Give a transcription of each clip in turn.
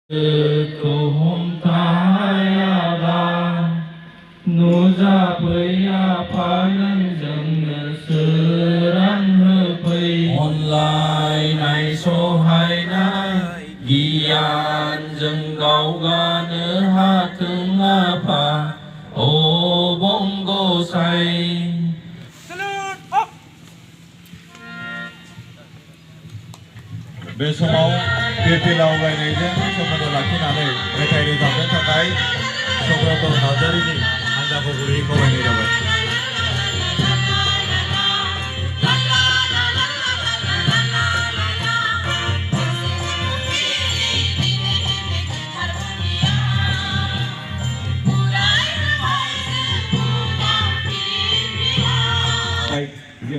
Online số hai na gian dừng đầu ga nữ ha thương pa ô bongo say. बे समाव बिरफिलाव गायनायजों सोमोन्दो लाखिनानै मेथाइ रोजाबनो थाखाय सौरभ नार्जारिनि हान्जाखौ गुरैयै खावलायनाय जाबाय।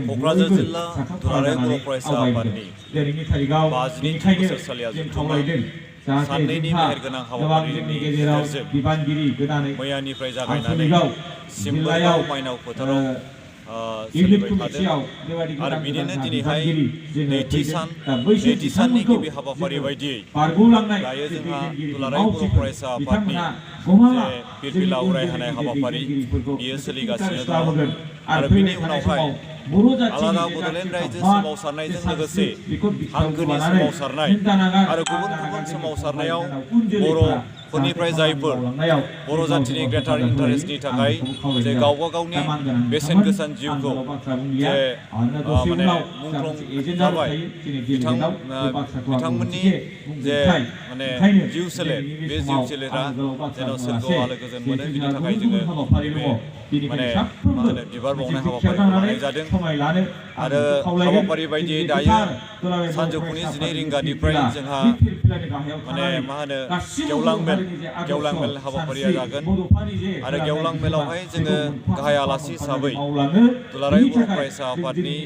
क'क्राझार जिल्ला दुलाराय बर' फरायसा आफादनि 52 बोसोरसालिया जथुम्मा साननैनि मेहेरगोनां हाबाफारिनि गेजेरजों मैयानिफ्राय जागायनानै सिम्बोरगाव माइनाव फोथाराव सोलिबाय थादों आरो बिदिनो दिनैहाय नैथि साननि गिबि हाबाफारि बायदियै दायो जोंहा दुलाराय बर' फरायसा आफादनि जे बिरबिला उरायहोनाय हाबाफारि बियो सोलिगासिनो दङ आरो बिनि उनावहाय आलादा बड'लेण्ड रायजो सोमावसारनायजों लोगोसे हांखोनि सोमावसारनाय आरो गुबुन गुबुन सोमावसारनायाव बर'फोरनिफ्राय जायफोर बर' जाथिनि ग्रेटार इन्टारेस्टनि थाखाय जे गावबा गावनि बेसेन गोसा जिउखौ जे माने मुंख्लं जाबाय बिथांमोननि जे माने जिउ सोलेर बे जिउ सोलेरा जेन' सोरगोआव आलो गोजोन मोनो बिनि थाखाय जोङो माने मा होनो बिबार बावनाय हाबाफारिखौ लानाय जादों आरो हाबाफारि बायदियै दायो सानजौफुनि 12 रिंगानिफ्राय जोंहा माने मा होनो गेवलां मेल हाबाफारिया जागोन आरो गेवलां मेलावहाय जोङो गाहाय आलासि हिसाबै दुलाराय बर' फरायसा आफादनि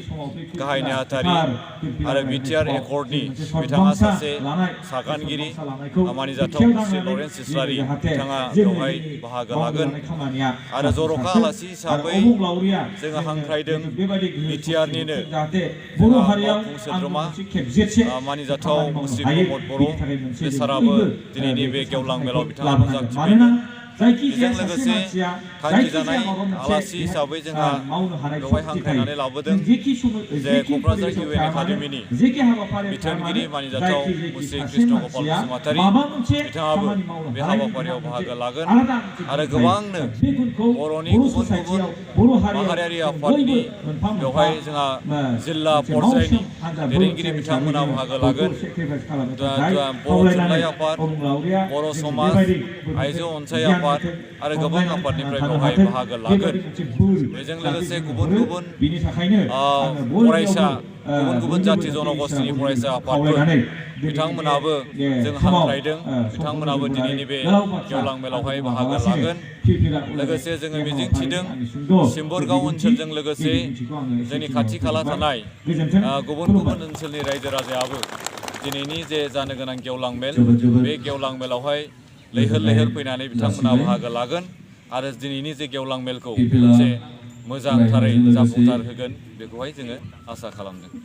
गाहाय नेहाथारि आरो बिटिआर एकर्डनि बिथाङा सासे सागानगिरि मानिजाथाव श्री लरेन्स इस्लारि बिथाङा बेवहाय बाहागो लागोन आरो जर'खा आलासि हिसाबै जोङो हांख्रायदों बिटिआरनिनो मावफुं सोद्रोमा मानिजाथाव मुस्रि प्रमद बर' बे साराबो दिनैनि बे गेवलां मेलाव बिथाङा नुजाथिफैगोन। बेजों लोगोसे थांखि जानाय आलासि हिसाबै जोंहा बेवहाय हांख्रायनानै लाबोदों जे क'क्राझार इउएन एकाडेमिनि बिथोनगिरि मानिजाथाव मुस्रि कृष्ण गपाल बसुमतारी बिथाङाबो बे हाबाफारियाव बाहागो लागोन आरो गोबांनो बर'नि गुबुन गुबुन माहारियारि आफादनि बेवहाय जोंहा जिल्ला पर्यायनि दैदेनगिरि बिथांमोना बाहागो लागोन। बर' थुनलाइ आफाद, बर' समाज, आइजो अनसाइ आफाद आरो गोबां आफादनिफ्राय बेवहाय बाहागो लागोन। बेजों लोगोसे गुबुन गुबुन फरायसा गुबुन गुबुन जाथि जनगोष्ठीनि फरायसा आफादफोर बिथांमोनाबो जों हांख्रायदों बिथांमोनाबो दिनैनि बे गेवलां मेलावहाय बाहागो लागोन। लोगोसे जोङो मिजिंथिदों सिम्बोरगाव ओनसोलजों लोगोसे जोंनि खाथि खाला थानाय गुबुन गुबुन ओनसोलनि रायजो राजायाबो दिनैनि जे जानो गोनां गेवलां मेल बे गेवलां मेलावहाय लैहोर लैहोर फैनानै बिथांमोना बाहागो लागोन आरो दिनैनि जे गेवलां मेलखौ मोनसे मोजांथारै जाफुंसार होगोन बेखौहाय जोङो आसा खालामदों।